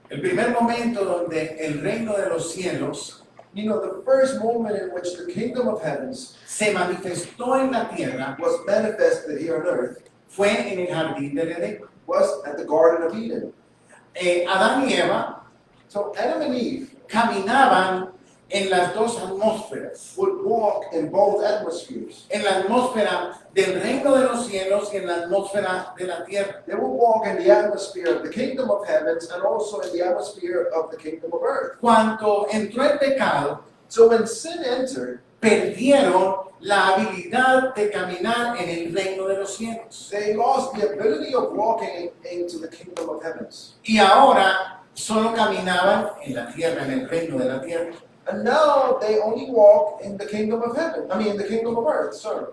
El primer momento donde el reino de los cielos You know, the first moment in which the kingdom of heavens se manifestó en la tierra was manifested here on earth fue en el jardín del Edén. was at the Garden of Eden. Adán y Eva So Adam and Eve caminaban en las dos atmósferas, would walk in both atmospheres. en la atmósfera del reino de los cielos y en la atmósfera de la tierra. They would walk in the atmosphere of the kingdom of heavens and also in the atmosphere of the kingdom of earth. Cuando entró el pecado, So when sin entered, perdieron la habilidad de caminar en el reino de los cielos. they lost the ability of walking into the kingdom of heavens. Y ahora solo caminaban en la tierra, en el reino de la tierra. And now they only walk in the kingdom of heaven. In the kingdom of earth, sorry.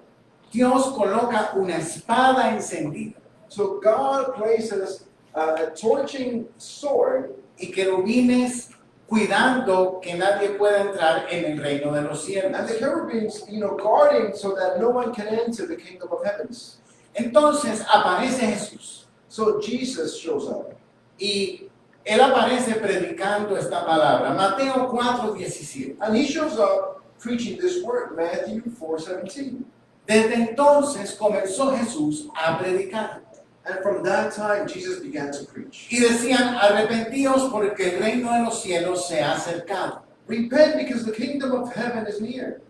Dios coloca una espada encendida So God places a torching sword y querubines cuidando que nadie pueda entrar en el reino de los cielos. and the cherubims, guarding so that no one can enter the kingdom of heavens. Entonces aparece Jesús So Jesus shows up. y él aparece predicando esta palabra. Mateo 4:17. And he shows up preaching this word, Matthew 4:17. Desde entonces comenzó Jesús a predicar. And from that time, Jesus began to preach. Y decían, arrepentíos porque el reino de los cielos se ha acercado. Repent because the kingdom of heaven is near.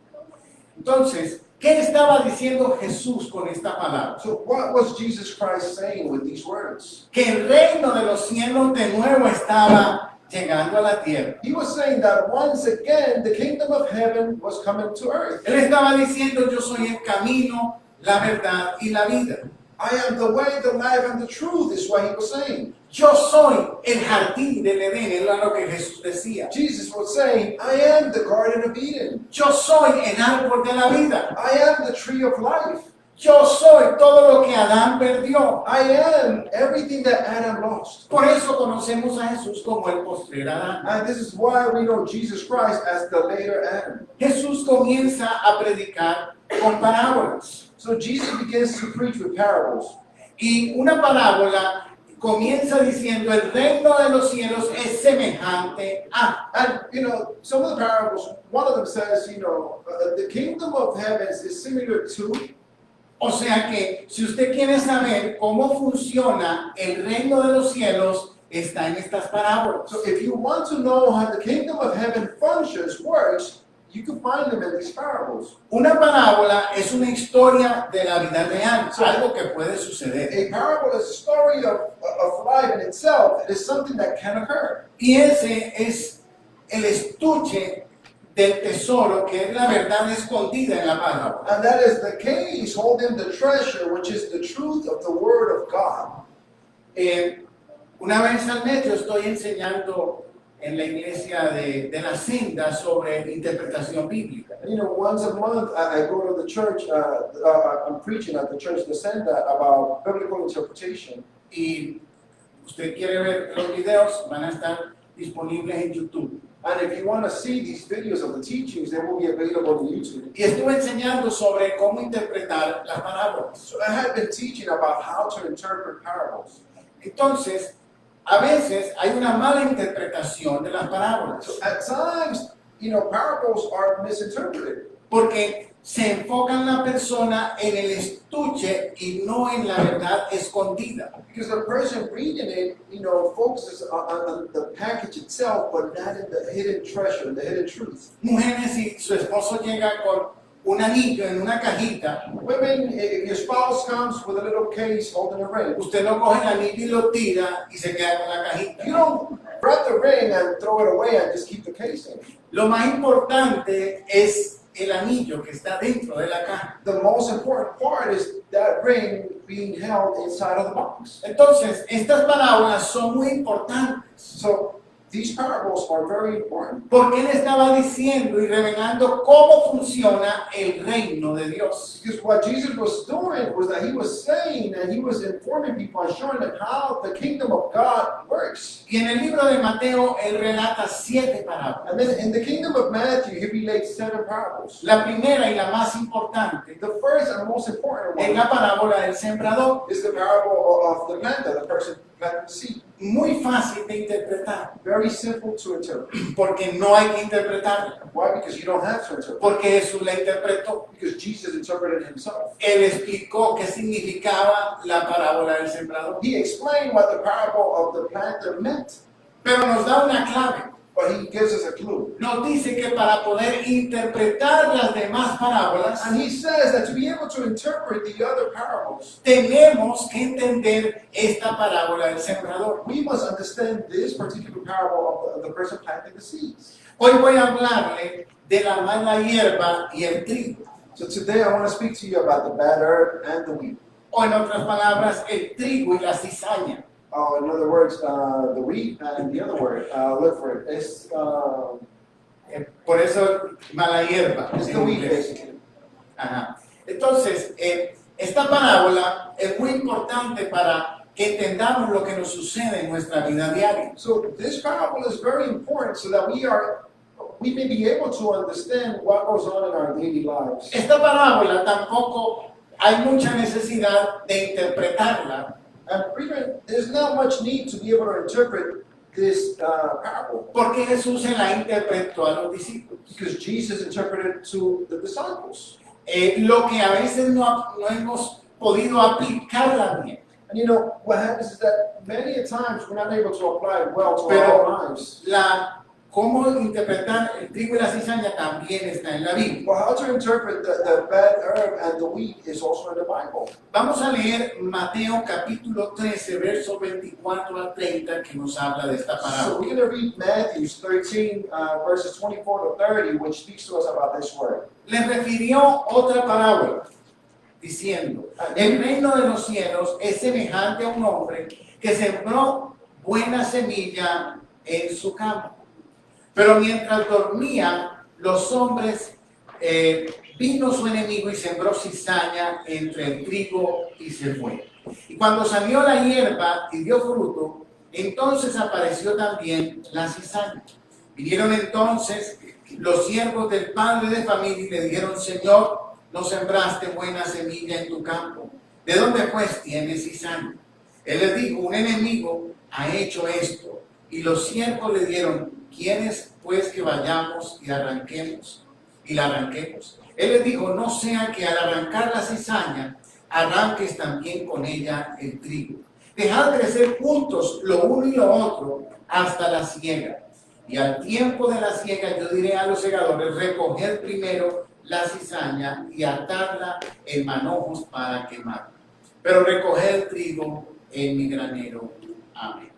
Entonces, ¿qué estaba diciendo Jesús con esta palabra? So what was Jesus Christ saying with these words? Que el reino de los cielos de nuevo estaba llegando a la tierra. He was saying that once again, the kingdom of heaven was coming to earth. Él estaba diciendo, yo soy el camino, la verdad y la vida. I am the way, the life, and the truth, is what he was saying. Yo soy el jardín del Edén, es lo que Jesús decía. Jesus was saying, I am the Garden of Eden. Yo soy el árbol de la vida. I am the tree of life. Yo soy todo lo que Adán perdió. I am everything that Adam lost. Por eso conocemos a Jesús como el postrer Adán. And this is why we know Jesus Christ as the later Adam. Jesús comienza a predicar con parábolas. So Jesus begins to preach with parables. Y una parábola comienza diciendo, el reino de los cielos es semejante a. And, some of the parables, one of them says, the kingdom of heavens is similar to. O sea que si usted quiere saber cómo funciona el reino de los cielos, está en estas parábolas. So if you want to know how the kingdom of heaven functions, works, you can find them in these parables. Una parábola es una historia de la vida real, algo que puede suceder. A parable is a story of life in itself. It is something that can occur. Y ese es el estuche del tesoro, que es la verdad escondida en la parábola. And that is the case holding the treasure, which is the truth of the word of God. Una vez al mes yo estoy enseñando en la iglesia de la senda sobre interpretación bíblica. Once a month I go to the church, I'm preaching at the church de Senda about biblical interpretation. Y usted quiere ver los videos, van a estar disponibles en YouTube. And if you want to see these videos of the teachings, they will be available on YouTube. Y estuve enseñando sobre cómo interpretar las parábolas. So I have been teaching about how to interpret parables. Entonces, a veces hay una mala interpretación de las parábolas. So at times, parables are misinterpreted. Porque se enfoca en la persona en el estuche y no en la verdad escondida. Because the person reading it, focuses on the package itself, but not in the hidden treasure, the hidden truth. Mujeres, si su esposo llega con un anillo en una cajita, Women, if your spouse comes with a little case holding a ring, usted no coge el anillo y lo tira y se queda con la cajita. you don't grab the ring and throw it away and just keep the case in. Lo más importante es el anillo que está dentro de la caja. The most important part is that ring being held inside of the box. Entonces, estas parábolas son muy importantes. So these parables are very important. Porque él estaba diciendo y revelando cómo funciona el reino de Dios. Because what Jesus was doing was that he was saying and he was informing people and showing them how the kingdom of God works. Y en el libro de Mateo, él relata 7 parábolas. And then in the kingdom of Matthew, he relates 7 parables. La primera y la más importante The first and most important es one la parábola del sembrador. is the parable of the planter, the person planting the seed. Muy fácil de interpretar, Very simple to interpret. porque no hay que interpretarla, Why? Because you don't have to interpret. porque Jesús la interpretó. Because Jesus interpreted it himself. Él explicó qué significaba la parábola del sembrador, He explained what the parable of the planter meant, pero nos da una clave. but he gives us a clue. Nos dice que para poder interpretar las demás parábolas, And he says that to be able to interpret the other parables, tenemos que entender esta parábola del sembrador. we must understand this particular parable of the person planting the seeds. Hoy voy a hablarle de la mala hierba y el trigo, So today I want to speak to you about the bad herb and the wheat. o en otras palabras, el trigo y la cizaña. In other words, the wheat and the other word, look for it. It's Por eso, mala hierba. the en wheat, inglés. basically. Ajá. Entonces, esta parábola es muy importante para que entendamos lo que nos sucede en nuestra vida diaria. So this parable is very important so that we may be able to understand what goes on in our daily lives. Esta parábola tampoco hay mucha necesidad de interpretarla, And even there's not much need to be able to interpret this parable porque Jesús se la interpretó a los discípulos. because Jesus interpreted it to the disciples. Lo que a veces no hemos podido aplicarla bien. And you know what happens is that many a times we're not able to apply it well to Pero our lives. cómo interpretar el trigo y la cizaña también está en la Biblia. Well, how to interpret the bad herb and the wheat is also in the Bible. Vamos a leer Mateo capítulo 13, versos 24 al 30, que nos habla de esta So parábola. we're going to read Matthew 13, verses 24 to 30, which speaks to us about this word. Le refirió otra parábola, diciendo, el reino de los cielos es semejante a un hombre que sembró buena semilla en su campo. Pero mientras dormían los hombres, vino su enemigo y sembró cizaña entre el trigo y se fue. Y cuando salió la hierba y dio fruto, entonces apareció también la cizaña. Vinieron entonces los siervos del padre de familia y le dijeron, Señor, no sembraste buena semilla en tu campo. ¿De dónde pues tienes cizaña? Él les dijo, un enemigo ha hecho esto. Y los siervos le dieron, ¿quieres pues que vayamos y arranquemos? Y la arranquemos. Él les dijo, no sea que al arrancar la cizaña, arranques también con ella el trigo. Dejad crecer juntos lo uno y lo otro hasta la siega. Y al tiempo de la siega yo diré a los segadores, recoged primero la cizaña y atadla en manojos para quemar. Pero recoged el trigo en mi granero. Amén.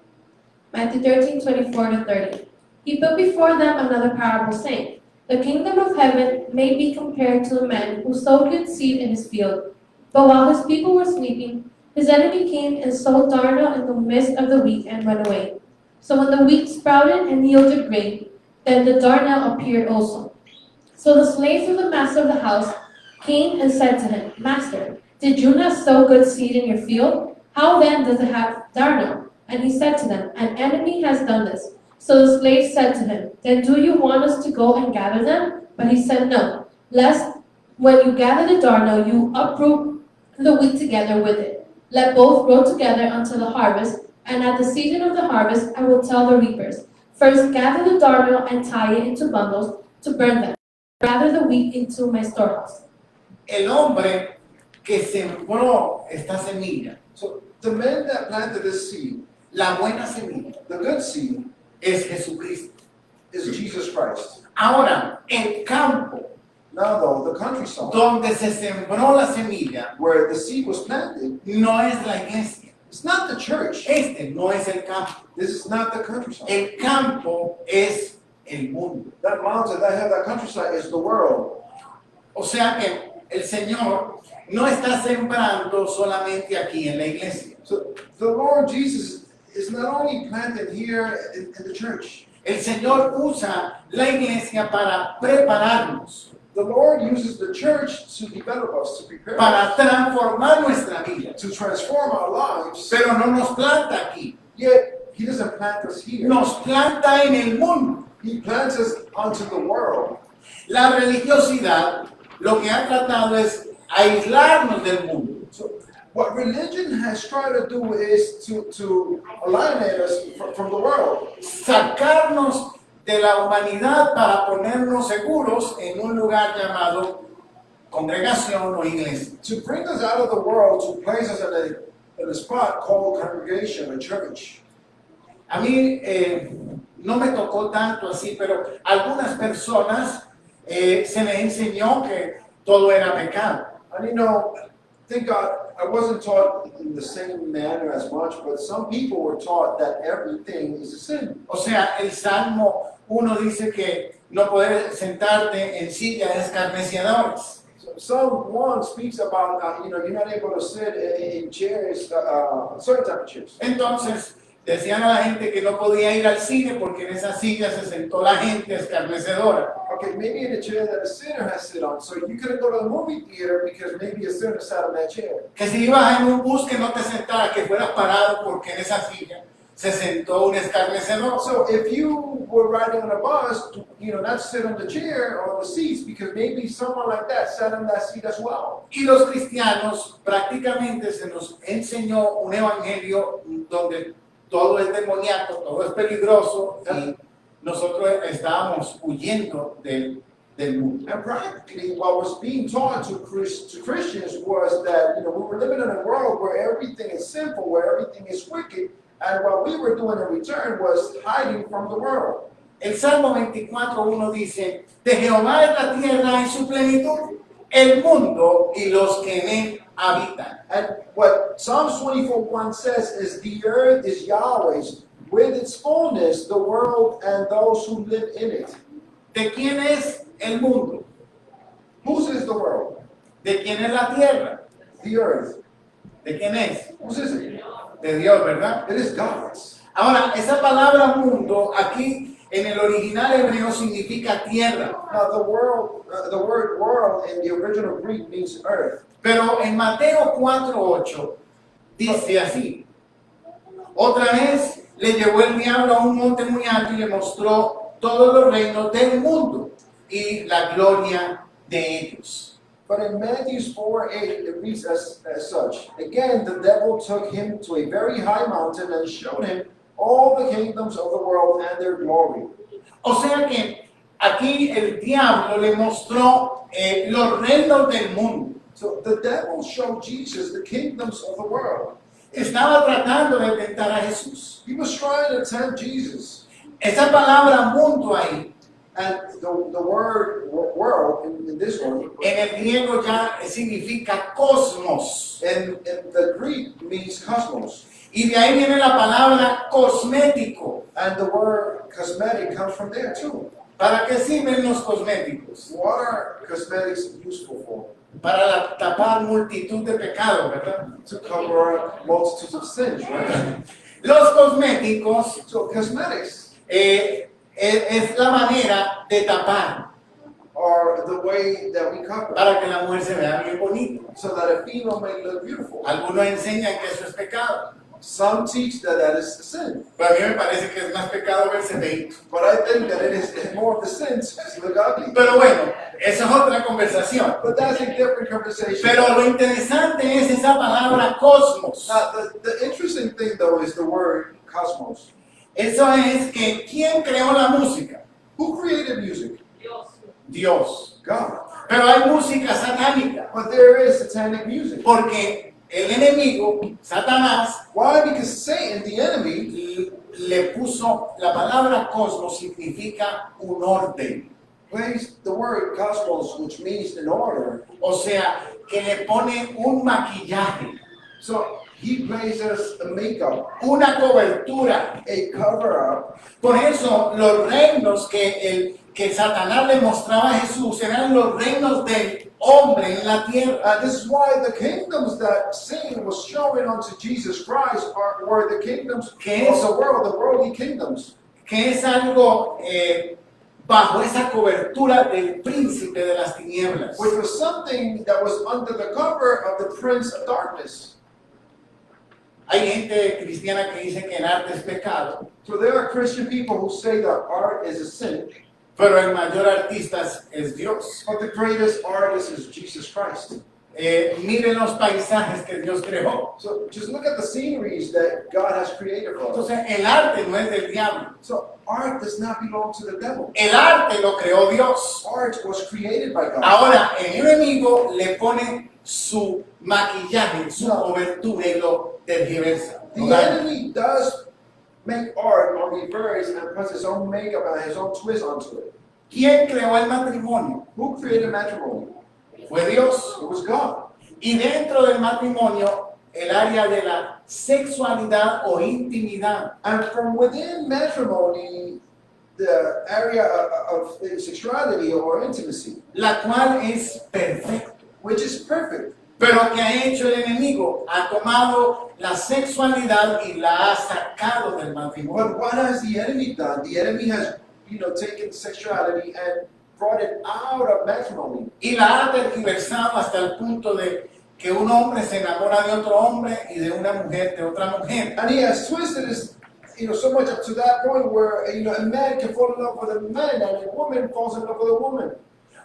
Matthew 13:24-30. He put before them another parable, saying, The kingdom of heaven may be compared to a man who sowed good seed in his field. But while his people were sleeping, his enemy came and sowed darnel in the midst of the wheat and went away. So when the wheat sprouted and yielded grain, then the darnel appeared also. So the slaves of the master of the house came and said to him, Master, did you not sow good seed in your field? How then does it have darnel? And he said to them, An enemy has done this. So the slaves said to him, Then do you want us to go and gather them? But he said, No, lest when you gather the darnel, you uproot the wheat together with it. Let both grow together until the harvest, and at the season of the harvest I will tell the reapers, First gather the darnel and tie it into bundles to burn them. Gather the wheat into my storehouse. El hombre que sembró esta semilla, So the man that planted this seed, la buena semilla, the good seed, es Jesucristo. is Jesus Christ. Ahora, el campo Now though, the countryside, donde se sembró la semilla where the seed was planted, no es la iglesia. it's not the church. Este no es el campo. This is not the countryside. El campo es el mundo. That mountain that have that countryside is the world. O sea que el Señor no está sembrando solamente aquí en la iglesia. So the Lord Jesus is not only planted here in the church. El Señor usa la iglesia para prepararnos, The Lord uses the church to develop us, to prepare para us, transformar nuestra vida. to transform our lives. Pero no nos planta aquí, Yet He doesn't plant us here. nos planta en el mundo. He plants us onto the world. La religiosidad lo que ha tratado es aislarnos del mundo. So What religion has tried to do is to alienate us from the world, sacarnos de la humanidad para ponernos seguros en un lugar llamado congregación o iglesia. to bring us out of the world, to place us in a spot called congregation or church. A mí no me tocó tanto así, pero algunas personas se les enseñó que todo era pecado. And you know, thank God, I wasn't taught in the same manner as much, but some people were taught that everything is a sin. O sea, el Salmo 1 dice que no puedes sentarte en sillas escarnecedores. So Psalm 1 speaks about, you're not able to sit in chairs, certain type of chairs. Entonces, decían a la gente que no podía ir al cine porque en esa silla se sentó la gente escarnecedora. Okay, maybe in a chair that a sinner has sit on. So you couldn't go to the movie theater because maybe a sinner sat on that chair. Que si ibas en un bus que no te sentaras, que fueras parado porque en esa silla se sentó un escarnecedor. So if you were riding on a bus, not sit on the chair or the seats because maybe someone like that sat on that seat as well. Y los cristianos prácticamente se nos enseñó un evangelio donde todo es demoníaco, todo es peligroso y nosotros estábamos huyendo del mundo. And practically, what was being taught to Christians was that we were living in a world where everything is sinful, where everything is wicked, and what we were doing in return was hiding from the world. El Salmo 24:1 dice, de Jehová es la tierra y su plenitud, el mundo y los que en él habitan. And what Psalms 24:1 says is the earth is Yahweh's, with its fullness, the world and those who live in it. ¿De quién es el mundo? Whose is the world? ¿De quién es la tierra? The earth. ¿De quién es? Whose is it? De Dios, ¿verdad? It is God's. Ahora, esa palabra mundo aquí en el original hebreo significa tierra. Now the word world in the original Greek means earth. Pero en Mateo 4:8 dice así, otra vez le llevó el diablo a un monte muy alto y le mostró todos los reinos del mundo y la gloria de ellos. But in Matthew 4:8, it reads as such. Again, the devil took him to a very high mountain and showed him all the kingdoms of the world and their glory. O sea que aquí el diablo le mostró los reinos del mundo. So the devil showed Jesus the kingdoms of the world. Estaba tratando de tentar a Jesús. He was trying to tempt Jesus. Esa palabra mundo ahí, And the word world in this one, en el griego ya significa cosmos. in the Greek means cosmos. Y de ahí viene la palabra cosmético. And the word cosmetic comes from there too. ¿Para qué sirven los cosméticos? What are cosmetics useful for? Para tapar multitud de pecados, ¿verdad? To cover up multitudes of sins, right? Los cosméticos So cosmetics es la manera de tapar are the way that we cover para que la mujer se vea bien bonita. so that a female may look beautiful. Algunos enseñan que eso es pecado, Some teach that that is a sin, pero a mí me parece que es más pecado verse feito. but I think that it is more of the sin to look ugly. Pero bueno, esa es otra conversación. But that's a different conversation. Pero lo interesante es esa palabra cosmos. Now, the interesting thing though is the word cosmos. Eso es que ¿quién creó la música? Who created music? Dios. God. Pero hay música satánica, But there is satanic music. porque el enemigo, Satanás, Why? Because Satan, the enemy, le puso la palabra cosmos, significa un orden. placed the word cosmos, which means an order. O sea, que le pone un maquillaje, So he places a makeup, una cobertura. a cover-up. Por eso los reinos que Satanás le mostraba a Jesús eran los reinos del hombre en la tierra. And this is why the kingdoms that Satan was showing unto Jesus Christ were the kingdoms of the world, the worldly kingdoms. Que es algo bajo esa cobertura del príncipe de las tinieblas. Which was something that was under the cover of the prince of darkness. Hay gente cristiana que dice que el arte es pecado, So there are Christian people who say that art is a sin, pero el mayor artista es Dios. but the greatest artist is Jesus Christ. miren los paisajes que Dios creó. So just look at the sceneries that God has created for us. Entonces, el arte no es del diablo. So art does not belong to the devil. El arte lo creó Dios. Art was created by God. Ahora, el enemigo le pone su maquillaje, su cobertura y lo tergiversa. The ¿No? enemy does make art on reverse and puts his own makeup and his own twist onto it. ¿Quién creó el matrimonio? Who created matrimony? Fue Dios. It was God. Y dentro del matrimonio, el área de la sexualidad o intimidad. And from within matrimony, the area of sexuality or intimacy, La cual es perfecta. which is perfect. Pero que ha hecho el enemigo, ha tomado la sexualidad y la ha sacado del matrimonio. But what has the enemy done? The enemy has, taken sexuality and brought it out of matrimony. Y la ha tergiversado hasta el punto de que un hombre se enamora de otro hombre y de una mujer de otra mujer. And he has twisted his, so much up to that point where, a man can fall in love with a man and a woman falls in love with a woman.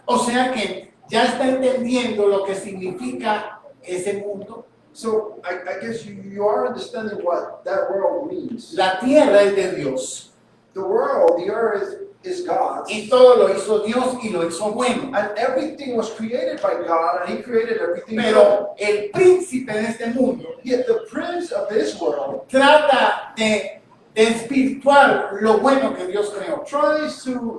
O sea que ya está entendiendo lo que significa ese mundo. So I guess you are understanding what that world means. La tierra es de Dios The world, the earth, is God's. y todo lo hizo Dios y lo hizo bueno. And everything was created by God, and He created everything good. Pero el príncipe de este mundo Yet the prince of this world trata de desvirtuar lo bueno que Dios creó. tries to,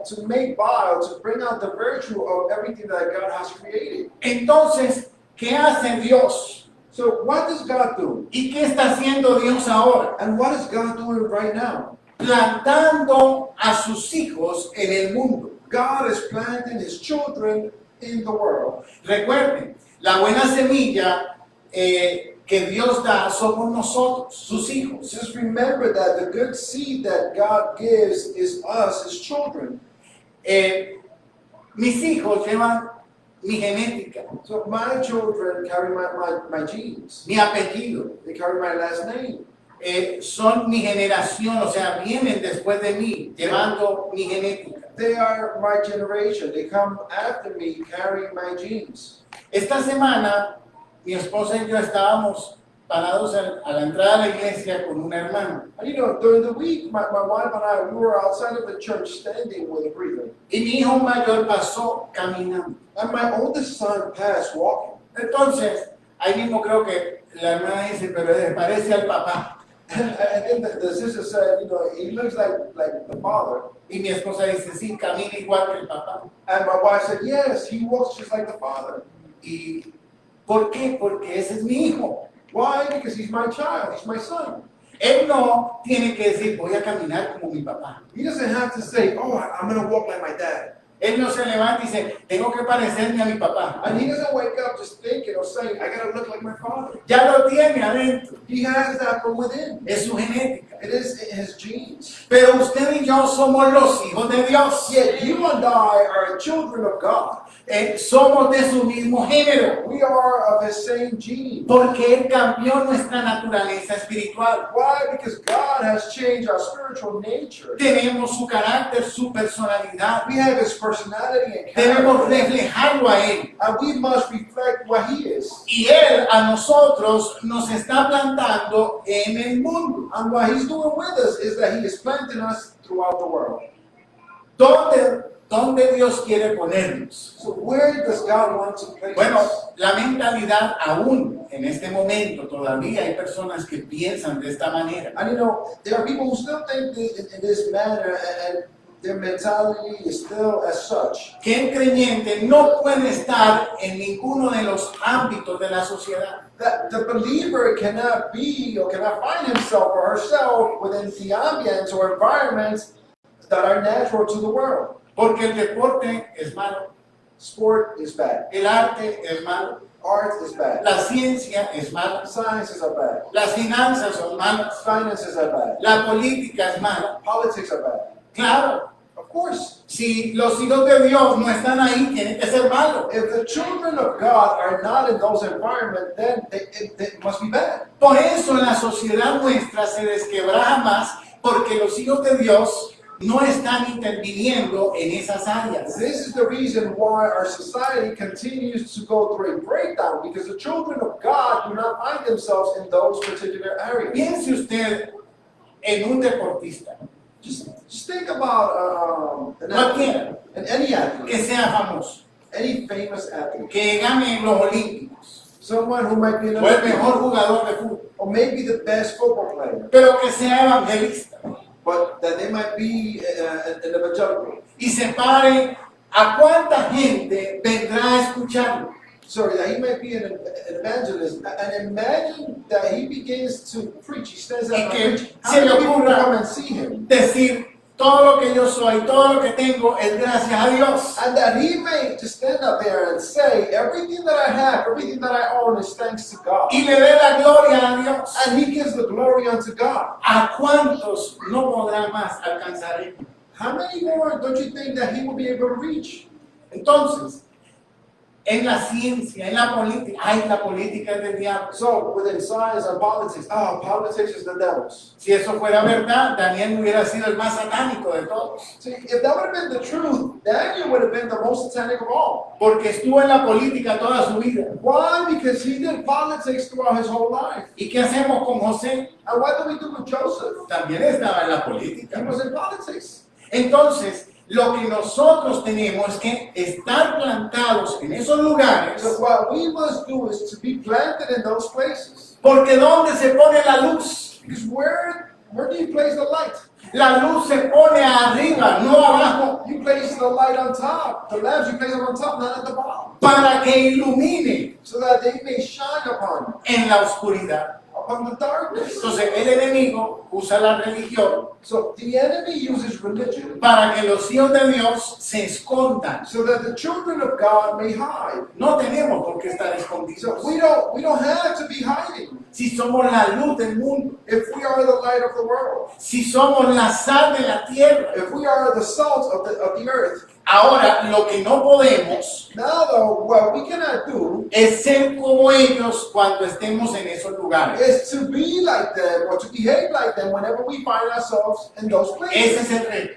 to make vile, to bring out the virtue of everything that God has created. Entonces, ¿qué hace Dios? So what does God do? ¿Y qué está haciendo Dios ahora? And what is God doing right now? Plantando a sus hijos en el mundo. God is planting His children in the world. Recuerden, la buena semilla que Dios da somos nosotros, sus hijos. Just remember that the good seed that God gives is us, His children. Mis hijos llevan mi genética, So my children carry my genes. mi apellido, They carry my last name. son mi generación, o sea, vienen después de mí, llevando mi genética. They are my generation. They come after me carrying my genes. Esta semana, mi esposa y yo estábamos parados a la entrada de la iglesia con una hermana. And during the week, my wife and I, we were outside of the church standing with a breather. Y mi hijo mayor pasó caminando. And my oldest son passed walking. Entonces, ahí mismo creo que la hermana dice, pero se parece al papá. And then the sister said, he looks like the father. Y mi esposa dice, sí, camina igual que el papá. And my wife said, yes, he walks just like the father. ¿Y por qué? Porque ese es mi hijo. Why? Because he's my child. He's my son. Él no tiene que decir, voy a caminar como mi papá. He doesn't have to say, oh, I'm going to walk like my dad. Él no se levanta y dice, tengo que parecerme a mi papá. And he doesn't wake up just thinking or saying, I got to look like my father. Ya lo tiene adentro. He has that from within. Es su genética. It is in his genes. Pero usted y yo somos los hijos de Dios. Yet you and I are children of God. Somos de su mismo género. We are of his same gene. Porque Él cambió nuestra naturaleza espiritual. Why? Because God has changed our spiritual nature. Tenemos su carácter, su personalidad. We have his personality and Debemos character. reflejarlo a Él. And we must reflect what he is. Y Él a nosotros nos está plantando en el mundo. And what he's doing with us is that he is planting us throughout the world. ¿Dónde Dios quiere ponernos? So where does God want to place Bueno, us? la mentalidad aún en este momento todavía hay personas que piensan de esta manera. And there are people who still think in this manner, and their mentality is still as such. Que el creyente no puede estar en ninguno de los ámbitos de la sociedad. That the believer cannot be or cannot find himself or herself within the ambience or environments that are natural to the world. Porque el deporte es malo, Sport is bad. el arte es malo, Art is bad. la ciencia es mala, Sciences are bad. las finanzas son malas, Finances are bad. la política es mala. Politics are bad. Claro, Of course. si los hijos de Dios no están ahí, tienen que ser malos. If the children of God are not in those environments, then it must be bad. Por eso la sociedad nuestra se desquebraja más, porque los hijos de Dios no están interviniendo en esas áreas. This is the reason why our society continues to go through a breakdown, because the children of God do not find themselves in those particular areas. Piense usted en un deportista, Just think about cualquiera, any athlete, que sea famoso, any famous athlete, que gane los Olímpicos, someone who might be an o el Olympian, mejor jugador de fútbol, or maybe the best football player, pero que sea evangelista but that they might be an evangelical. y se pare, ¿a cuánta gente vendrá a escucharlo? Sorry, that he might be an evangelist, and imagine that he begins to preach. He stands up Y and que preach. How se many le people ocurra come and see him? Decir, todo lo que yo soy, todo lo que tengo es gracias a Dios. And that he may just stand up there and say, everything that I have, everything that I own is thanks to God. Y le dé la gloria a Dios. And he gives the glory unto God. ¿A cuántos no podrá más alcanzar él? How many more don't you think that he will be able to reach? Entonces, en la ciencia, en la política, ay, la política es del diablo. So within science and politics, politics is the devil's. Si eso fuera verdad, Daniel no hubiera sido el más satánico de todos. See, if that would have been the truth, Daniel would have been the most satanic of all. Porque estuvo en la política toda su vida. Why? Because he did politics throughout his whole life. ¿Y qué hacemos con José? And what do we do with Joseph? También estaba en la He política. was in politics. Entonces, lo que nosotros tenemos es que estar plantados en esos lugares, So what we must do is to be planted in those places. porque ¿dónde se pone la luz? Because where do you place the light? La luz se pone arriba, no abajo, You place the light on top. The lamps, you place them on top, not at the bottom. para que ilumine So that they may shine upon en la oscuridad. the darkness. Entonces el enemigo usa la religión So the enemy uses religion para que los hijos de Dios se escondan. so that the children of God may hide. No tenemos por qué estar So escondidos. we don't have to be hiding Si somos la luz del mundo, if we are the light of the world. si somos la sal de la tierra. If we are the salt of the earth. Ahora, lo que no podemos Now though, what we cannot do es ser como ellos cuando estemos en esos lugares. is to be like them or to behave like them whenever we find ourselves in those Ese places. es el reto.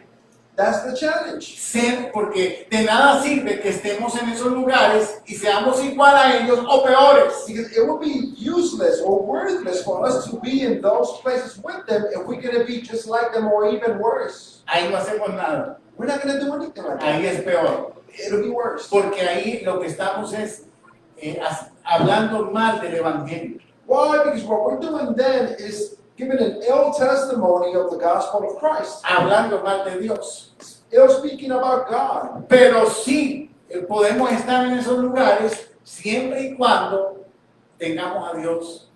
That's the challenge. Ser, porque de nada sirve que estemos en esos lugares y seamos igual a ellos o peores. Because it would be useless or worthless for us to be in those places with them if we're going to be just like them or even worse. Ahí no hacemos nada. We're not going to do anything like Ahí that. es peor. It'll be worse. Porque ahí lo que estamos es hablando mal del Evangelio. Why? Because what we're doing then is giving an ill testimony of the gospel of Christ. Hablando mal de Dios. Ill speaking about God. Pero sí podemos estar en esos lugares siempre y cuando tengamos a Dios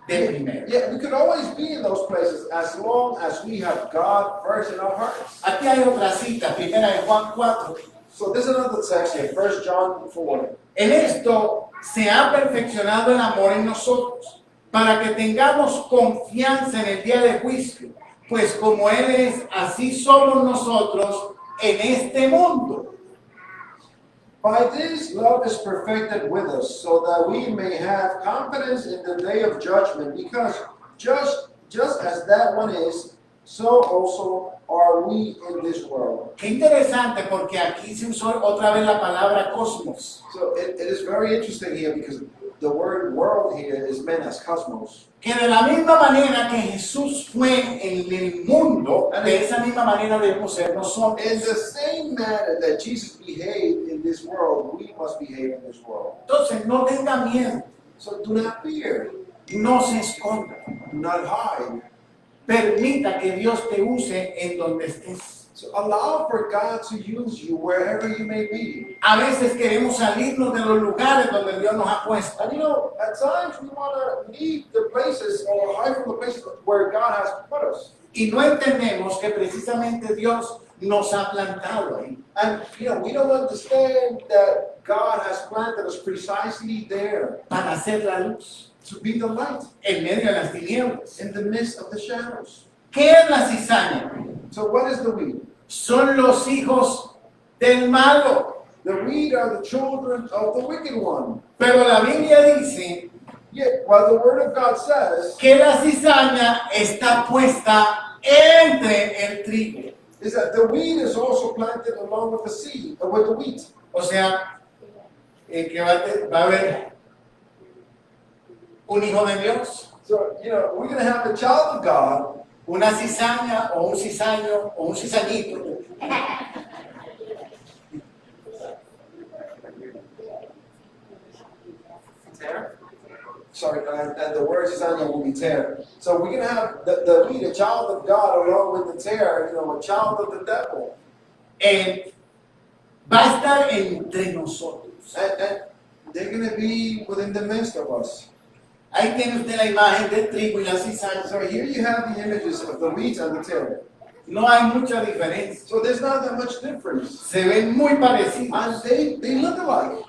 de primero. Yeah, we could always be in those places as long as we have God first in our hearts. Aquí hay otra cita, primera de Juan 4. So this is another text here, 1 John 4. En esto se ha perfeccionado el amor en nosotros, para que tengamos confianza en el día de juicio, pues como Él es, así somos nosotros en este mundo. By this, love is perfected with us, so that we may have confidence in the day of judgment, because just as that one is, so also are we in this world. Qué interesante, porque aquí se usó otra vez la palabra cosmos, So it is very interesting here because the word world here is meant as cosmos. que de la misma manera que Jesús fue en el mundo, de esa misma manera debemos ser nosotros. In the same manner that Jesus behaved in this world, we must behave in this world. Entonces, no tenga miedo, So do not fear, no se esconda, do not hide. permita que Dios te use en donde estés. So allow for God to use you wherever you may be. A veces queremos salirnos de los lugares donde Dios nos ha puesto. And you know, at times we want to leave the places or hide from the places where God has put us. Y no entendemos que precisamente Dios nos ha plantado ahí. And you know, we don't understand that God has planted us precisely there Para hacer la luz to be the light en medio de las tinieblas. in the midst of the shadows. ¿Qué es la cizaña? So what is the weed? Son los hijos del malo. The weed are the children of the wicked one. Pero la Biblia dice Yet, while the word of God says que la cizaña está puesta entre el trigo. is that the weed is also planted along with the seed, or with the wheat. O sea, que va a haber un hijo de Dios, So, we're going to have a child of God, una cizaña o un cizaño o un cizañito. sorry, and the word cizaña will be tear. So we're going to have the wheat, a child of God, along with the tear, a child of the devil. Va a estar entre nosotros. And they're going to be within the midst of us. Ahí tiene usted la imagen del trigo y la cizaña. So here you have the images of the wheat and the tear. No hay mucha diferencia. So there's not that much difference. Se ven muy parecidos. And they look alike.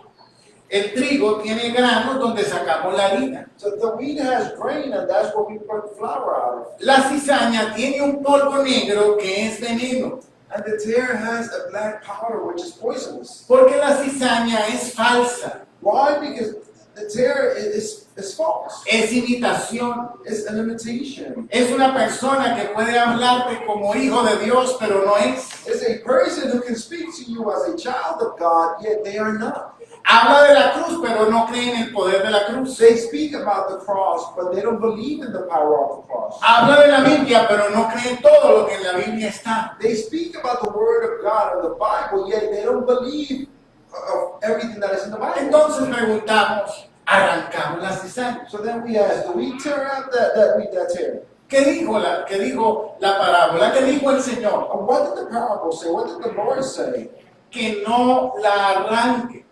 El trigo tiene granos donde sacamos la harina. So the wheat has grain, and that's what we put flour out of. La cizaña tiene un polvo negro que es veneno. And the tear has a black powder, which is poisonous. Porque la cizaña es falsa. Why? Because the tear is false. Es imitación. It's an imitation. Es una persona que puede hablarte como hijo de Dios, pero no es. It's a person who can speak to you as a child of God, yet they are not. Habla de la cruz, pero no cree en el poder de la cruz. They speak about the cross, but they don't believe in the power of the cross. Habla de la Biblia, pero no cree en todo lo que en la Biblia está. They speak about the Word of God and the Bible, yet they don't believe of everything that is in the Bible. Entonces preguntamos, arrancamos la cizaña. So then we ask, do we tear out that tear? ¿Qué dijo la parábola? ¿Qué dijo el Señor? And what did the parable say? What did the Lord say? Que no la arranque.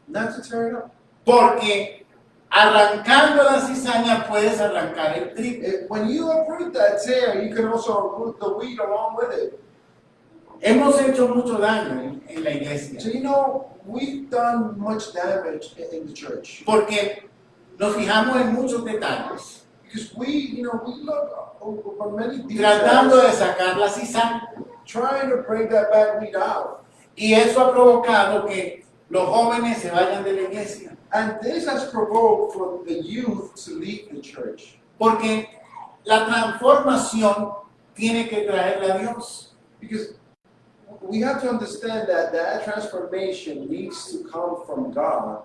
Not to tear it up. Porque arrancando la cizaña puedes arrancar el trigo. When you uproot that tear, you can also uproot the wheat along with it. Hemos hecho mucho daño en la iglesia. So we've done much damage in the church. Porque nos fijamos en muchos detalles. Because we look over many Tratando details, de sacar la cizaña. trying to break that bad wheat out. Y eso ha provocado que los jóvenes se vayan de la iglesia. And this has provoked for the youth to leave the church. Porque la transformación tiene que traerla a Dios. Because we have to understand that transformation needs to come from God.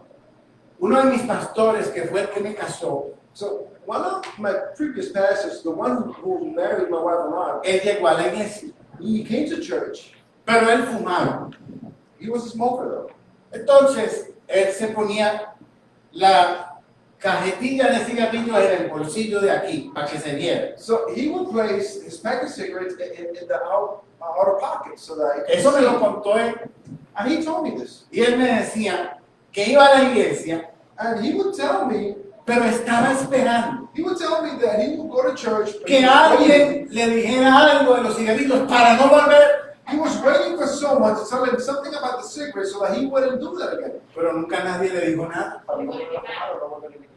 Uno de mis pastores, que fue el que me casó, So one of my previous pastors, the one who married my wife and I, él llegó a la iglesia, he came to church. pero él fumaba. He was a smoker though. Entonces, él se ponía la cajetilla de cigarrillos en el bolsillo de aquí, para que se viera. So he would place his pack of cigarettes in the outer pocket so that I Eso me could lo see. contó él. And he told me this. Y él me decía que iba a la iglesia, And he would tell me pero estaba esperando that he would go to church. But que alguien le dijera algo de los cigarrillos para no volver. he was waiting for someone to tell him something about the cigarettes so that he wouldn't do that again. Pero nunca nadie le dijo nada.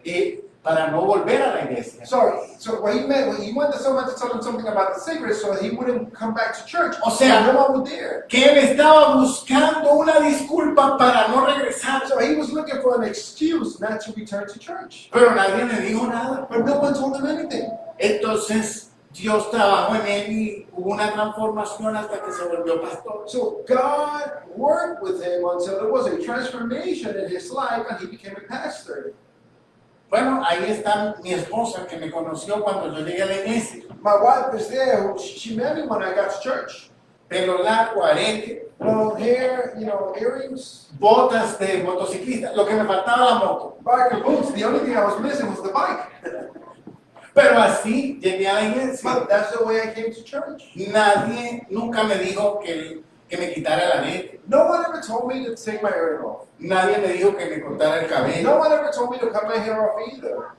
Y para no volver a la iglesia. So what he meant, he wanted someone to tell him something about the cigarettes so that he wouldn't come back to church. O sea, And no one would dare. Que él estaba buscando una disculpa para no regresar. So he was looking for an excuse not to return to church. Pero nadie le dijo nada. But no one told him anything. Entonces Dios trabajó en él y hubo una transformación hasta que se volvió pastor. So God worked with him until there was a transformation in his life and he became a pastor. Bueno, ahí está mi esposa que me conoció cuando yo llegué a la iglesia. My wife was there. She met me when I got to church. Pelo largo, arete, Long hair, earrings, botas de motociclista. Lo que me faltaba la moto. biker boots. The only thing I was missing was the bike. Pero así llegué a la iglesia. But that's the way I came to church. Nadie nunca me dijo que me quitara el arete. No one ever told me to take my earring off. Nadie me dijo que me cortara el cabello. No one ever told me to cut my hair off either.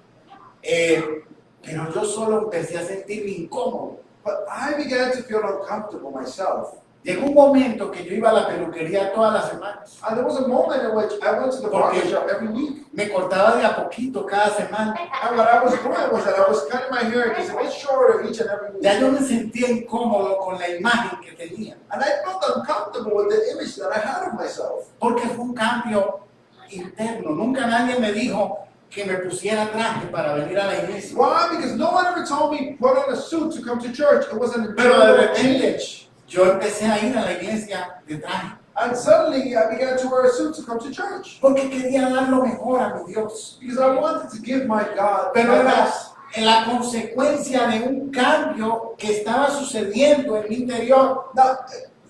Pero yo solo empecé a sentirme incómodo. But I began to feel uncomfortable myself. Llegó un momento que yo iba a la peluquería todas las semanas. And there was a moment in which I went to the barber shop every week. Me cortaba de a poquito cada semana. And what I was doing was that I was cutting my hair just a bit shorter each and every week. Ya yo me sentía incómodo con la imagen que tenía. And I felt uncomfortable with the image that I had of myself. Porque fue un cambio interno. Nunca nadie me dijo que me pusiera traje para venir a la iglesia. Why? Because no one ever told me put on a suit to come to church. It was an Pero de internal repente change. yo empecé a ir a la iglesia de traje. And suddenly I began to wear a suit to come to church. Porque quería dar lo mejor a mi Dios. Because I wanted to give my God Pero my era best. la consecuencia de un cambio que estaba sucediendo en mi interior. Now,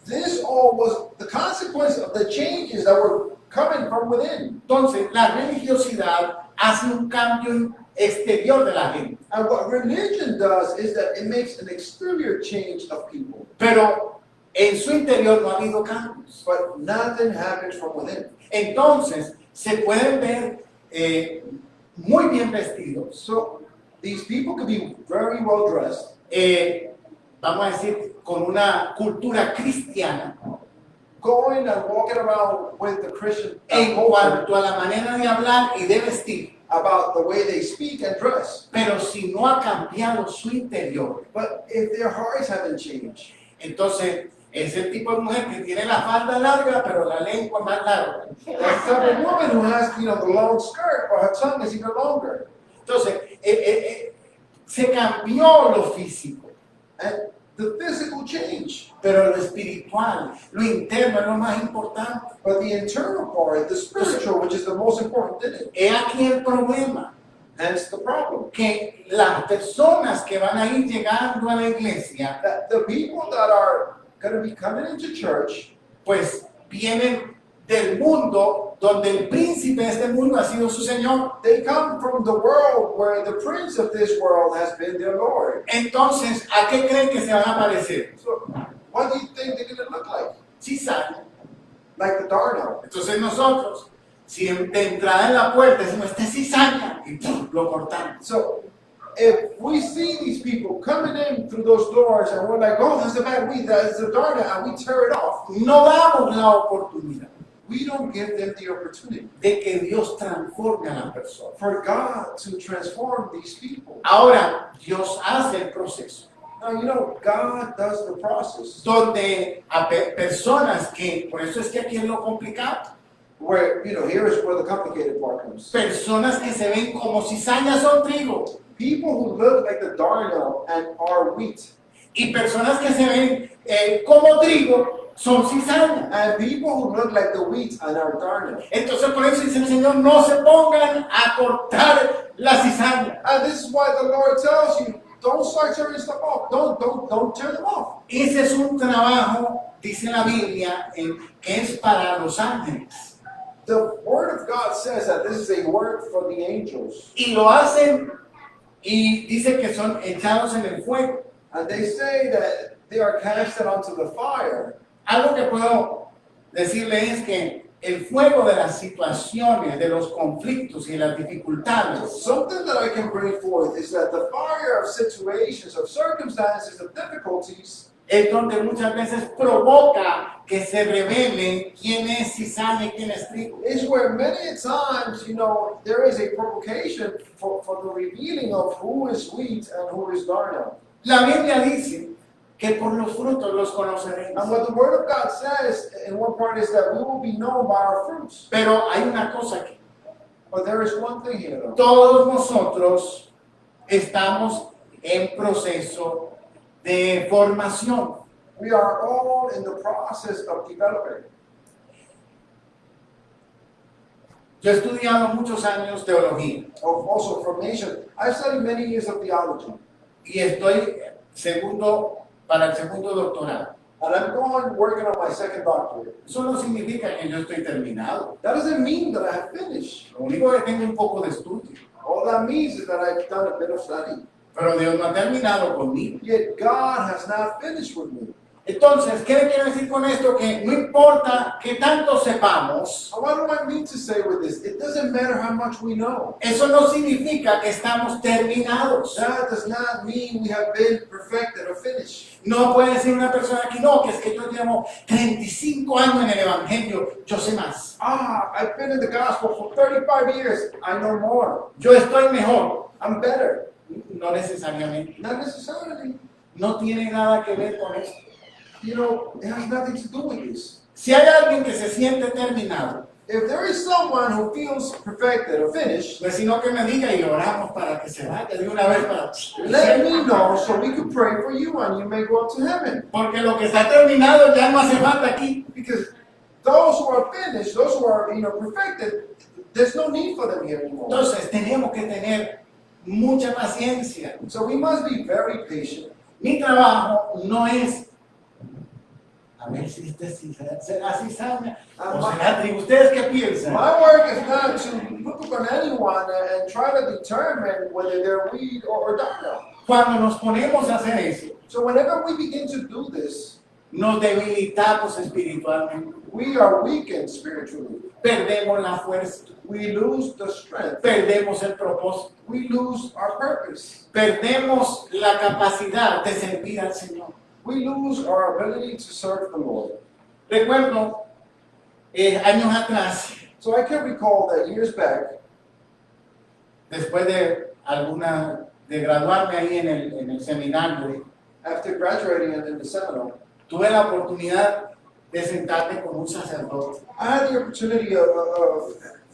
this all was the consequence of the changes that were coming from within. Entonces, la religiosidad hace un cambio exterior de la gente. And what religion does is that it makes an exterior change of people. Pero en su interior no ha habido cambios. But nothing happens from within. Entonces, se pueden ver muy bien vestidos. So these people could be very well dressed, Vamos a decir, con una cultura cristiana going and walking around with the Christian en culture cuanto a la manera de hablar y de vestir. about the way they speak and dress. Pero si no ha cambiado su interior, But if their hearts haven't changed, entonces es el tipo de mujer que tiene la falda larga, pero la lengua más larga. that's the type of woman who has, the long skirt, but her tongue is even longer. Entonces, se cambió lo físico, And the physical change, pero lo espiritual, lo interno es lo más importante. but the internal part, the spiritual, which is the most important, didn't. He aquí el problema, Hence the problem. que las personas que van a ir llegando a la iglesia, That the people that are going to be coming into church, pues vienen del mundo donde el príncipe de este mundo ha sido su Señor. they come from the world where the prince of this world has been their Lord. Entonces, ¿a qué creen que se van a parecer? So, what do you think they're going to look like? Cizaña. Like the Darno. Entonces nosotros, si de entrada en la puerta decimos, este es cizaña, y ¡pum!, lo cortamos. So, if we see these people coming in through those doors and we're like, oh, that's a bad weed, that's a Darno, and we tear it off, No damos la oportunidad we don't give them the opportunity de que Dios transforme a la persona. for God to transform these people. Ahora, Dios hace el proceso, Now, God does the process donde a personas que, por eso es que aquí es lo complicado, where, here is where the complicated part comes. personas que se ven como cizañas son trigo, People who look like the Darno and are wheat, y personas que se ven como trigo son cizañas. and people who look like the wheat and are Darno. Entonces por eso dice el Señor, no se pongan a cortar la cizaña. And this is why the Lord tells you, don't start tearing stuff off. Don't tear them off. Ese es un trabajo, dice la Biblia, que es para los ángeles. The Word of God says that this is a work for the angels. Y lo hacen y dice que son echados en el fuego. And they say that they are casted onto the fire. Algo que puedo decirle es que el fuego de las situaciones, de los conflictos y las dificultades, Something that I can bring forth is that the fire of situations, of circumstances, of difficulties, es donde muchas veces provoca que se revelen quién es cizaña y quién es trigo. is where many times, there is a provocation for the revealing of who is wheat and who is Darno. La Biblia dice que por los frutos los And conoceréis. what the Word of God says in one part is that we will be known by our fruits. Pero hay una cosa aquí. But there is one thing here, though. Todos nosotros estamos en proceso de formación. We are all in the process of developing. Yo he estudiado muchos años teología Of also formation. I've studied many years of theology. y estoy para el segundo doctorado. And I'm going working on my second doctorate. Eso no significa que yo estoy terminado. That doesn't mean that I have finished. Lo único que tengo es un poco de estudio. All that means is that I've done a bit of study. Pero Dios no ha terminado conmigo. Yet God has not finished with me. Entonces, ¿qué le quiero decir con esto? Que no importa qué tanto sepamos, And what do I mean to say with this? It doesn't matter how much we know. eso no significa que estamos terminados. That does not mean we have been perfected or finished. No puede decir una persona aquí, no, que es que yo llevo 35 años en el Evangelio, yo sé más. I've been in the gospel for 35 years. I know more. Yo estoy mejor. I'm better. No necesariamente. Not necessarily. No tiene nada que ver con esto. It has nothing to do with this. Si hay alguien que se siente terminado, If there is someone who feels perfected or finished, pues sino que me diga y oramos para que se vaya de una vez para... let me know so we can pray for you and you may go up to heaven. Porque lo que está terminado ya no hace falta aquí. Because those who are finished, those who are perfected, there's no need for them here anymore. Entonces tenemos que tener mucha paciencia. So we must be very patient. Mi trabajo no es a ver si usted será cizaña o será trigo. ¿Ustedes qué piensan? My work is not to look upon anyone and try to determine whether they're weed or darnel. Cuando nos ponemos a hacer eso, So whenever we begin to do this, nos debilitamos espiritualmente, we are weakened spiritually. perdemos la fuerza, We lose the strength. perdemos el propósito, We lose our purpose. perdemos la capacidad de servir al Señor. We lose our ability to serve the Lord. Recuerdo años atrás, So I can recall that years back, después de graduarme ahí en el seminario, after graduating in the seminar, tuve la oportunidad de sentarme con un sacerdote. I had the opportunity of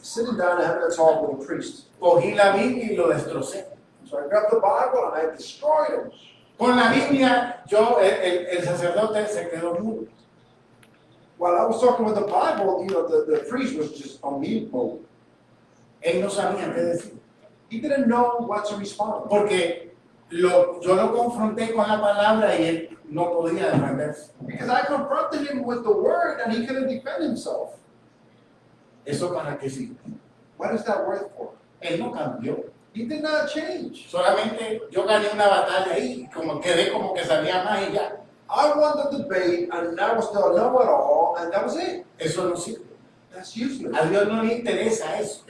sitting down and having a talk with a priest. Cogí la Biblia y lo destrocé. So I grabbed the Bible and I destroyed him. Con la Biblia, el sacerdote se quedó mudo. While I was talking with the Bible, the priest was just on mute mode. Él no sabía qué decir. He didn't know what to respond. Porque yo lo confronté con la palabra y él no podía defenderse. Because I confronted him with the word and he couldn't defend himself. ¿Eso para qué sirve? What is that worth for? Él no cambió. He did not change. Solamente yo gané una batalla ahí, quedé como que sabía más y ya. I won the debate and I was the know-it-all and that was it. Eso no sirve. That's useless. A Dios no le interesa eso.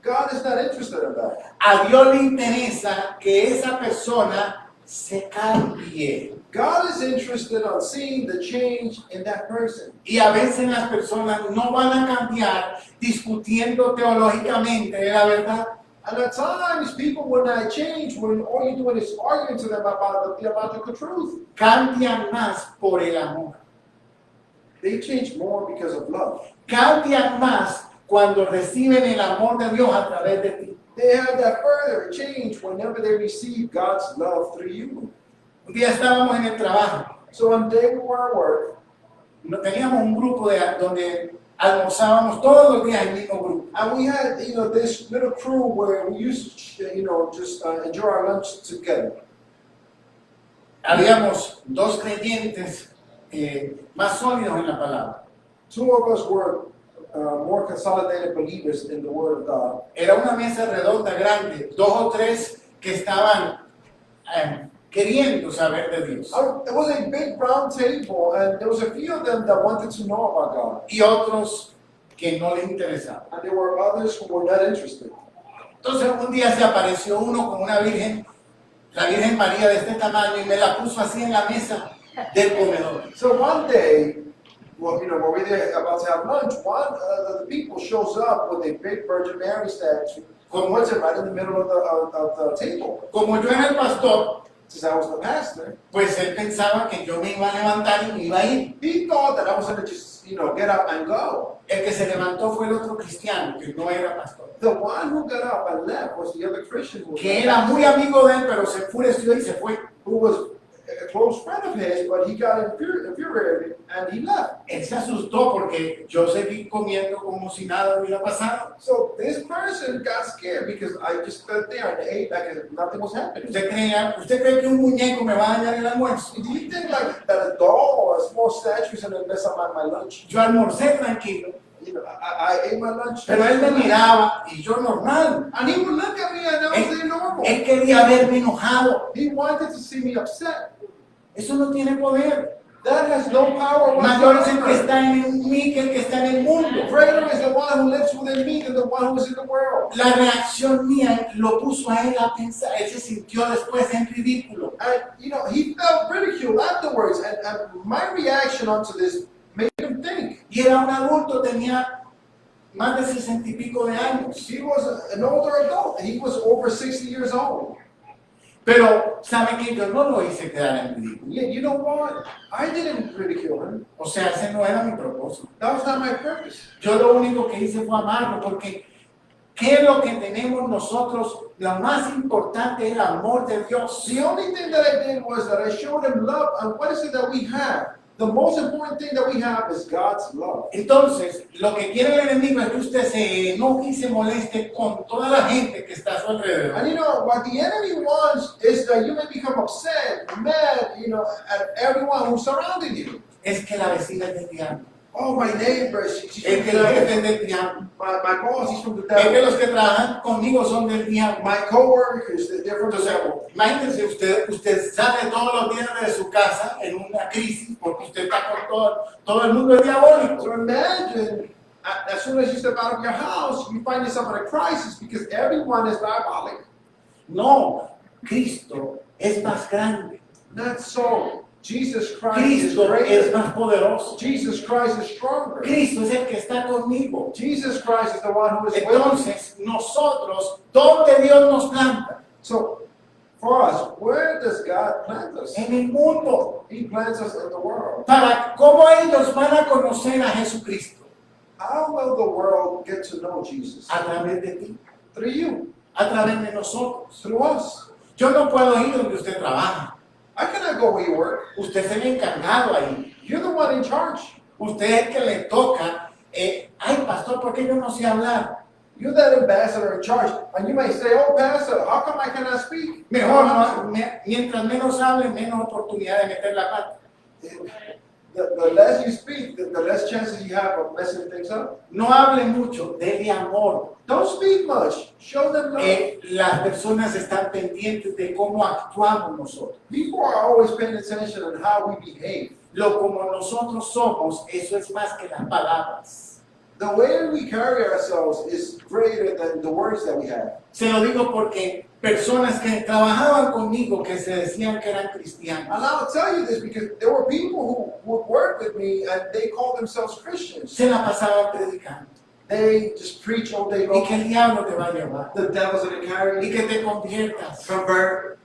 God is not interested in that. A Dios le interesa que esa persona se cambie. God is interested on seeing the change in that person. Y a veces las personas no van a cambiar discutiendo teológicamente de la verdad. And at times, people will not change when all you're doing is arguing to them about the theological truth. Cambian más por el amor. They change more because of love. Cambian más cuando reciben el amor de Dios a través de ti. They have that further change whenever they receive God's love through you. Un día estábamos en el trabajo. So one day we were at work, Teníamos un grupo donde almorzábamos todos los días el mismo grupo. and we had, this little crew where we used to, just enjoy our lunch together. Habíamos dos creyentes más sólidos en la palabra. Two of us were more consolidated believers in the Word of God. Era una mesa redonda grande, dos o tres que estaban queriendo saber de Dios. It was a big round table, and there was a few of them that wanted to know about God, Y otros que no les interesaba. and there were others who were not interested. Entonces un día se apareció uno con una virgen, la Virgen María de este tamaño, y me la puso así en la mesa del comedor. So one day, when we were about to have lunch, one of the people shows up with a big Virgin Mary statue, puts it right in the middle of the table. Como yo era el pastor, Since I was the pastor, pues él pensaba que yo me iba a levantar y me iba a ir. he thought that I was going to just, get up and go. El que se levantó fue el otro cristiano, que no era pastor. The one who got up and left was the other Christian who was, Que era muy amigo de él, pero se enfureció y se fue. who was a close friend of his, but he got infuriated and he left. Él se asustó porque yo seguí comiendo como si nada hubiera pasado. So this person got scared because I just sat there and ate like if nothing was happening. ¿Usted cree que un muñeco me va a dañar el almuerzo? Do you think like that a doll or a small statue is going to mess up my lunch? Yo almorcé tranquilo, I ate my lunch. pero él me miraba y yo normal. And he would look at me and I was there normal. Él quería verme enojado. He wanted to see me upset. Eso no tiene poder. That has no power Mayor es el que whatsoever. está en mí que el que está en el mundo. Greater is the one who lives within me than the one who is in the world. La reacción mía lo puso a él a pensar. Él se sintió después en ridículo. And, he felt ridiculed afterwards. And my reaction onto this made him think. Y era un adulto, tenía más de 60 y pico de años. He was an older adult. He was over 60 years old. Pero, ¿saben que yo no lo hice quedar en ridículo? Yeah, you know what? I didn't ridicule him. O sea, ese no era mi propósito. That was not my purpose. Yo lo único que hice fue amarlo, porque ¿qué es lo que tenemos nosotros? Lo más importante es el amor de Dios. The only thing that I did was that I showed him love. And what is it that we have? The most important thing that we have is God's love. Entonces, lo que quiere el enemigo es que usted se enoje y se moleste con toda la gente que está a su alrededor. And you know, what the enemy wants is that you may become upset, mad, at everyone who's surrounding you. Es que la vecina es del diablo. Oh, my neighbor, she's Es from que the el jefe devil. es del diablo. My boss, he's from the Es que devil. los que trabajan conmigo son del diablo. My coworkers, they're from the Entonces, devil. imagínense, usted sale todos los días de su casa en una crisis porque usted está con todo el mundo es diabólico. So imagine, as soon as you step out of your house, you find yourself in a crisis because everyone is diabolic. No, Cristo es más grande. Not so. Jesus Christ is Cristo es greater. más poderoso. Jesus Christ is stronger. Cristo es el que está conmigo. Jesus Christ is the one who is with us. Entonces, nosotros, ¿dónde Dios nos planta? So, for us, where does God plant us? En el mundo. He plants us in the world. Para cómo ellos van a conocer a Jesucristo. How will the world get to know Jesus? A través de ti, Through you, a través de nosotros. through us. Yo no puedo ir donde usted trabaja. I cannot go where you work. Usted es el encargado ahí. You're the one in charge. Usted es el que le toca. Ay, pastor, ¿por qué yo no sé hablar? You're that ambassador in charge. And you may say, oh, Pastor, how come I cannot speak? Mejor, mientras menos hable, menos oportunidad de meter la pata. The less you speak, the less chances you have of messing things up. No hable mucho, dele amor. Don't speak much. Show them love. Las personas están pendientes de cómo actuamos nosotros. People are always paying attention on how we behave. Lo como nosotros somos, eso es más que las palabras. The way we carry ourselves is greater than the words that we have. Se lo digo porque personas que trabajaban conmigo que se decían que eran cristianos. And I'll tell you this because there were people who would work with me and they call themselves Christians. Se la pasaban predicando. They just preach all day Y long. que el diablo te va a llevar. The devil's gonna carry Y you. que te conviertas. Convert.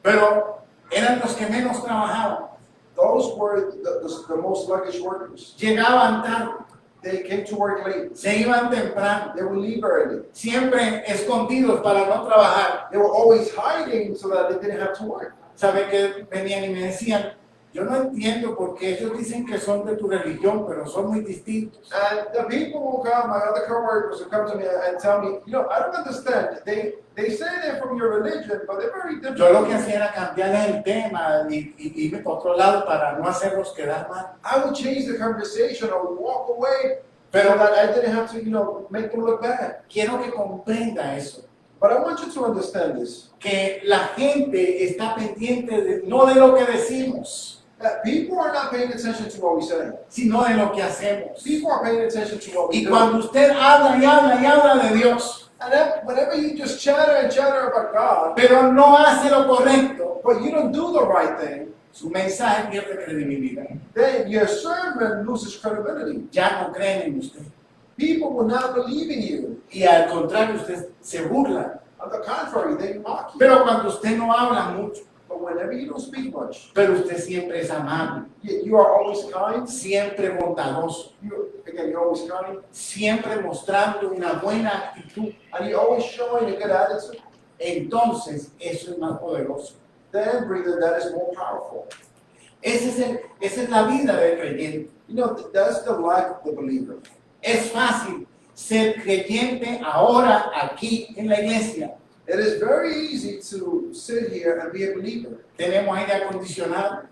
Pero eran los que menos trabajaban. Those were the most sluggish workers. Llegaban tarde. They came to work late. Se iban temprano. They would leave early. Siempre escondidos para no trabajar. They were always hiding so that they didn't have to work. ¿Sabe que venían y me decían? Yo no entiendo porque ellos dicen que son de tu religión, pero son muy distintos. And the people who come, my other coworkers who come to me and tell me, I don't understand. They say they're from your religion, but they're very different. Yo lo que hacía era cambiarles el tema y irme para otro lado para no hacerlos quedar mal. I would change the conversation or walk away Pero so that I didn't have to, make them look bad. quiero que comprenda eso, But I want you to understand this. que la gente está pendiente no de lo que decimos, That people are not paying attention to what we say. sino de lo que hacemos. People are paying attention to what we Y do. cuando usted habla y habla y habla de Dios, And then whenever you just chatter and chatter about God, pero no hace lo correcto, but you don't do the right thing, su mensaje pierde credibilidad. then your sermon loses credibility. Ya no creen en usted. People will not believe in you. Y al contrario, usted se burla. On the contrary, they mock you. Pero cuando usted no habla mucho, But whenever you don't speak much, pero usted siempre es amable, yet you are always kind. siempre bondadoso, You're always kind, siempre mostrando una buena actitud, and you're always showing a good attitude. entonces eso es más poderoso. Then, breather, that is more powerful. Esa es la vida del creyente. That's the life of the believer. Es fácil ser creyente ahora aquí en la iglesia. It is very easy to sit here and be a believer. Tenemos aire acondicionado,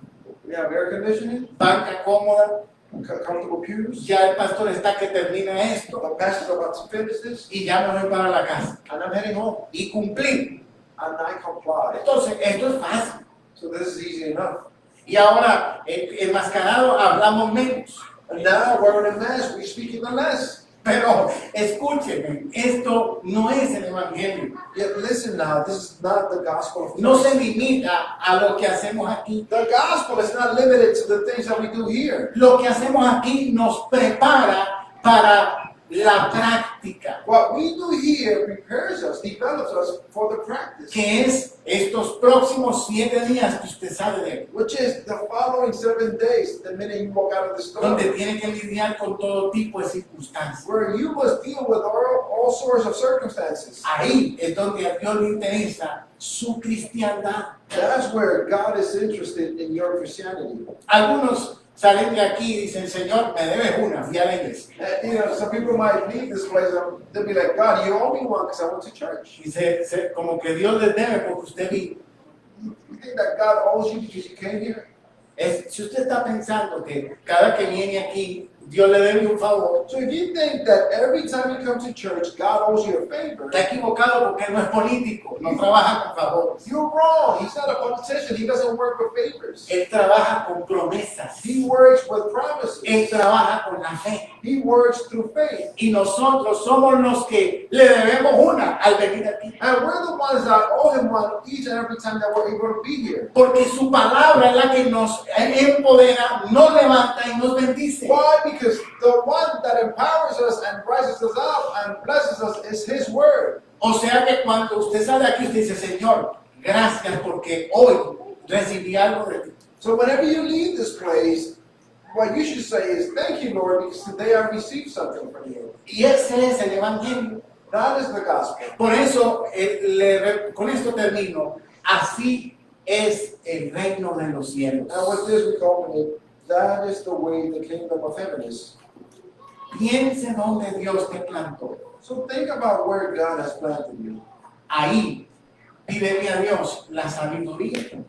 We have air conditioning, banca cómoda, comfortable pews. ya el pastor está que termina esto The pastor's about to finish this, y ya me voy para la casa and I'm heading home, y cumplir. and I comply. Entonces, esto es fácil. So this is easy enough. Y ahora, enmascarado, hablamos menos. And now, wearing a mask, we speak even less. Pero escúcheme, esto no es el evangelio. Yet listen now, this is not the gospel of No se Christ. limita a lo que hacemos aquí. The gospel is not limited to the things that we do here. Lo que hacemos aquí nos prepara para la práctica, What we do here prepares us, develops us for the practice, que es estos próximos 7 días que usted sale de aquí, which is the following 7 days, the minute you walk out of the store, donde tiene que lidiar con todo tipo de circunstancias. where you must deal with all sorts of circumstances. Ahí es donde a Dios le interesa su cristiandad. That's where God is interested in your Christianity. Algunos salen de aquí y dicen, Señor, me debes una, fui a la iglesia. And, some people might leave this place and they'll be like, God, you owe me one because I went to church. Y como que Dios les debe porque usted vino. You think that God owes you because you came here? Si usted está pensando que cada que viene aquí, Dios le debe un favor, So if you think that every time you come to church, God owes you a favor, está equivocado porque él no es político, no trabaja con favores. you're wrong. He's not a politician. He doesn't work with favors. Él trabaja con promesas. He works with promises. Él trabaja con la fe. He works through faith. Y nosotros somos los que le debemos una al venir aquí. And we're the ones that owe him one each and every time that we're able to be here. Porque su palabra es la que nos empodera, nos levanta y nos bendice. Why? Because the one that empowers us and rises us up and blesses us is his word. O sea que cuando usted sale aquí, usted dice, Señor, gracias porque hoy recibí algo de ti. So whenever you leave this place, what you should say is, thank you, Lord, because today I received something from you. Y ese es el evangelio. That is the gospel. Por eso, con esto termino. Así es el reino de los cielos. And with this we culminate, that is the way the kingdom of heaven is. Piense donde Dios te plantó. So think about where God has planted you. Ahí, pídele a Dios la sabiduría,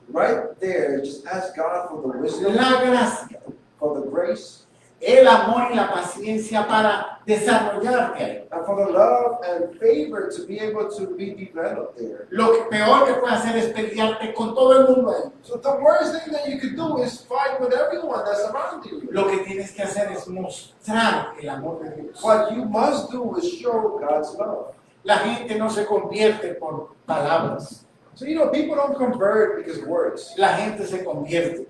Right there, just ask God for the wisdom, la gracia, for the grace, el amor y la paciencia para desarrollarte ahí. and for the love and favor to be able to be developed there. Lo que peor que puede hacer es pelearte con todo el mundo ahí. So the worst thing that you could do is fight with everyone that's around you. Lo que tienes que hacer es mostrar el amor de Dios. What you must do is show God's love. La gente no se convierte por palabras. So people don't convert because of words. La gente se convierte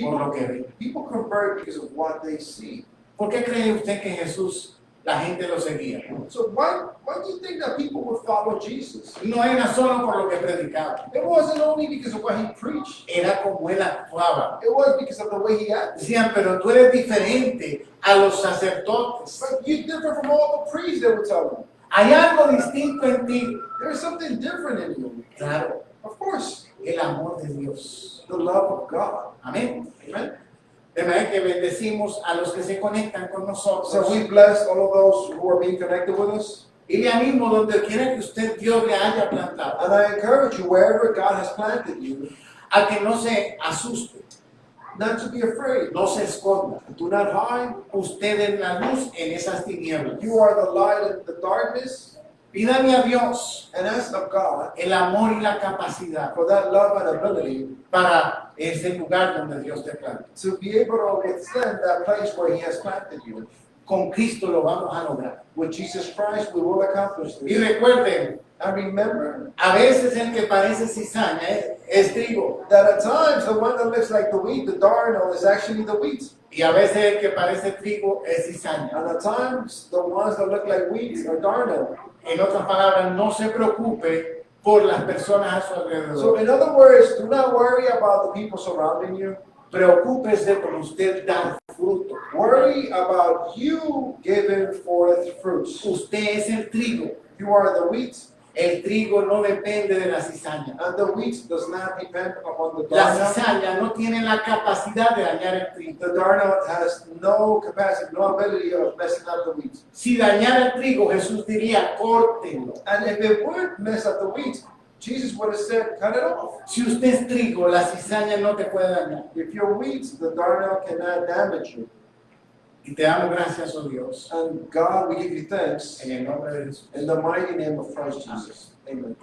por lo People, que ve. people convert because of what they see. ¿Por qué cree usted que Jesús, la gente lo seguía? So why do you think that people would follow Jesus? No era solo por lo que predicaba, It wasn't only because of what he preached. era como él actuaba. It was because of the way he acted. Decían, pero tú eres diferente a los sacerdotes. But you're different from all the priests, they would tell him. Hay algo distinto en ti. There's something different in you. Claro, Of course, el amor de Dios. the love of God. Amén. Amen. De manera que bendecimos a los que se conectan con nosotros. So we bless all of those who are being connected with us. Y le animo donde quiera que usted Dios le haya plantado, And I encourage you, wherever God has planted you, a que no se asuste, not to be afraid. no se esconda. Do not hide. Usted es la luz en esas tinieblas. You are the light in the darkness. Pídale a Dios And ask of God el amor y la capacidad for that love and ability para ese lugar donde Dios te planta. to be able to withstand that place where he has planted you. Con Cristo lo vamos a lograr. With Jesus Christ, we will accomplish Y this. recuerden, And remember a veces el que parece cizaña es trigo. that at times the one that looks like the wheat, the darnel, is actually the wheat. Y a veces el que parece trigo es cizaña. And at times the ones that look like wheat are darnel. En otras palabras, no se preocupe por las personas a su So alrededor. in other words, do not worry about the people surrounding you. Preocúpese por usted dar fruto. Worry about you giving forth fruits. Usted es el trigo. You are the wheat, El trigo no depende de la cizaña. and the wheat does not depend upon the La darnel. cizaña no tiene la capacidad de dañar el trigo. The darnel has no capacity, no ability of messing up the wheat. Si dañara el trigo, Jesús diría, córtenlo. And if it would mess up the wheat, Jesus would have said, cut it off. Si usted es trigo, la cizaña no te puede dañar. If you're wheat, the darnel cannot damage you. Y te damos gracias, oh Dios, And God, we give you thanks en el nombre de Jesús. in the mighty name of Christ Jesus. Amen.